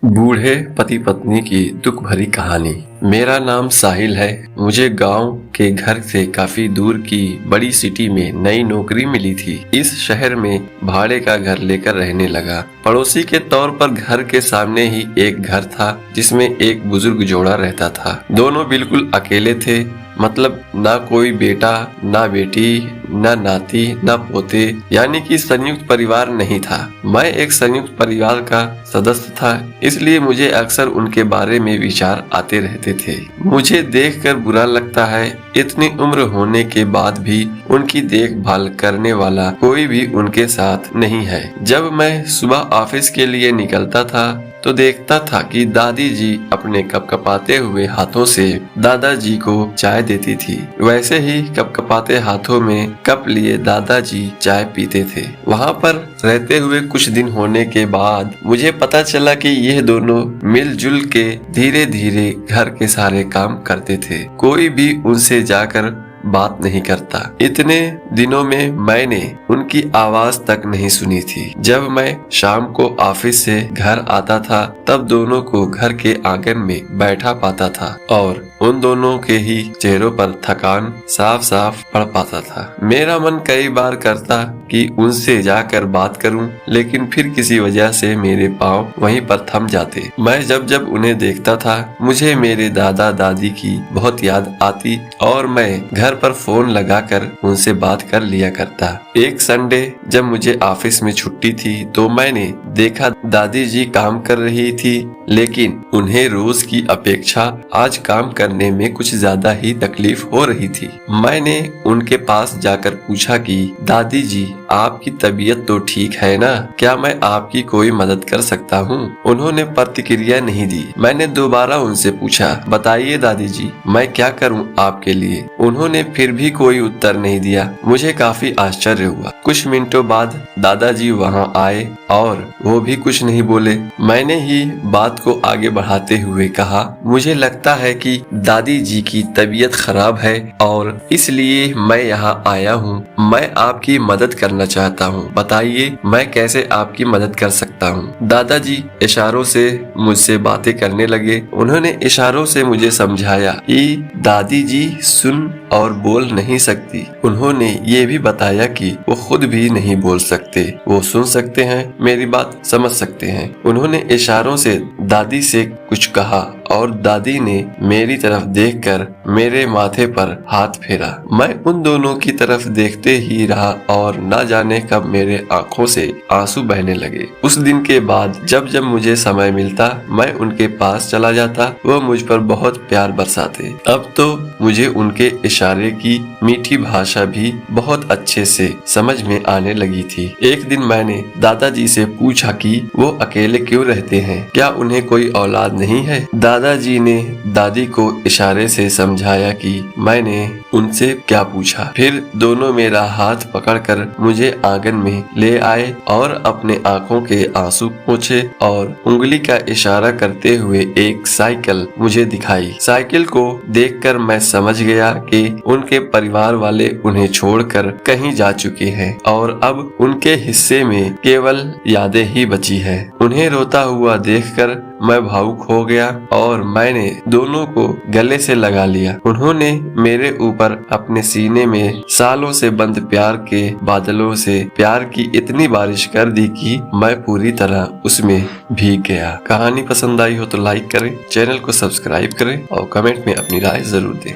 बूढ़े पति पत्नी की दुख भरी कहानी। मेरा नाम साहिल है। मुझे गांव के घर से काफी दूर की बड़ी सिटी में नई नौकरी मिली थी। इस शहर में भाड़े का घर लेकर रहने लगा। पड़ोसी के तौर पर घर के सामने ही एक घर था जिसमें एक बुजुर्ग जोड़ा रहता था। दोनों बिल्कुल अकेले थे, मतलब ना कोई बेटा, ना बेटी, ना नाती, ना पोते, यानी कि संयुक्त परिवार नहीं था। मैं एक संयुक्त परिवार का सदस्य था, इसलिए मुझे अक्सर उनके बारे में विचार आते रहते थे। मुझे देखकर बुरा लगता है, इतनी उम्र होने के बाद भी उनकी देखभाल करने वाला कोई भी उनके साथ नहीं है। जब मैं सुबह ऑफिस के लिए निकलता था तो देखता था कि दादी जी अपने कपकपाते हुए हाथों से दादाजी को चाय देती थी। वैसे ही कपकपाते हाथों में कप लिए दादाजी चाय पीते थे। वहाँ पर रहते हुए कुछ दिन होने के बाद मुझे पता चला कि यह दोनों मिलजुल के धीरे धीरे घर के सारे काम करते थे। कोई भी उनसे जाकर बात नहीं करता। इतने दिनों में मैंने उनकी आवाज तक नहीं सुनी थी। जब मैं शाम को ऑफिस से घर आता था तब दोनों को घर के आंगन में बैठा पाता था और उन दोनों के ही चेहरों पर थकान साफ साफ पड़ पाता था। मेरा मन कई बार करता कि उनसे जाकर बात करूं, लेकिन फिर किसी वजह से मेरे पांव वहीं पर थम जाते। मैं जब जब उन्हें देखता था मुझे मेरे दादा दादी की बहुत याद आती और मैं घर पर फोन लगाकर उनसे बात कर लिया करता। एक संडे जब मुझे ऑफिस में छुट्टी थी तो मैंने देखा दादी जी काम कर रही थी, लेकिन उन्हें रोज की अपेक्षा आज काम करने में कुछ ज्यादा ही तकलीफ हो रही थी। मैंने उनके पास जाकर पूछा कि दादी जी आपकी तबीयत तो ठीक है ना, क्या मैं आपकी कोई मदद कर सकता हूँ? उन्होंने प्रतिक्रिया नहीं दी। मैंने दोबारा उनसे पूछा, बताइए दादी जी मैं क्या करूँ आपके लिए? उन्होंने फिर भी कोई उत्तर नहीं दिया। मुझे काफी आश्चर्य हुआ। कुछ मिनटों बाद दादाजी वहाँ आए और वो भी कुछ नहीं बोले। मैंने ही बात को आगे बढ़ाते हुए कहा, मुझे लगता है कि दादी जी की तबीयत खराब है और इसलिए मैं यहाँ आया हूँ। मैं आपकी मदद करना चाहता हूँ। बताइए मैं कैसे आपकी मदद कर सकता हूँ? दादाजी इशारों से मुझसे बातें करने लगे। उन्होंने इशारों से मुझे समझाया कि दादी जी सुन और बोल नहीं सकती। उन्होंने ये भी बताया कि वो खुद भी नहीं बोल सकते, वो सुन सकते हैं, मेरी बात समझ सकते हैं। उन्होंने इशारों से दादी से कुछ कहा और दादी ने मेरी तरफ देखकर मेरे माथे पर हाथ फेरा। मैं उन दोनों की तरफ देखते ही रहा और न जाने कब मेरे आंखों से आंसू बहने लगे। उस दिन के बाद जब जब मुझे समय मिलता मैं उनके पास चला जाता। वो मुझ पर बहुत प्यार बरसाते। अब तो मुझे उनके इशारे की मीठी भाषा भी बहुत अच्छे से समझ में आने लगी थी। एक दिन मैंने दादाजी से पूछा कि वो अकेले क्यों रहते हैं, क्या उन्हें कोई औलाद नहीं है? दादाजी ने दादी को इशारे से समझाया कि मैंने उनसे क्या पूछा। फिर दोनों मेरा हाथ पकड़कर मुझे आंगन में ले आए और अपने आंखों के आंसू पोंछे और उंगली का इशारा करते हुए एक साइकिल मुझे दिखाई। साइकिल को देखकर मैं समझ गया कि उनके परिवार वाले उन्हें छोड़कर कहीं जा चुके हैं और अब उनके हिस्से में केवल यादें ही बची है। उन्हें रोता हुआ देखकर मैं भावुक हो गया और मैंने दोनों को गले से लगा लिया। उन्होंने मेरे ऊपर अपने सीने में सालों से बंद प्यार के बादलों से प्यार की इतनी बारिश कर दी कि मैं पूरी तरह उसमें भीग गया। कहानी पसंद आई हो तो लाइक करें, चैनल को सब्सक्राइब करें और कमेंट में अपनी राय जरूर दें।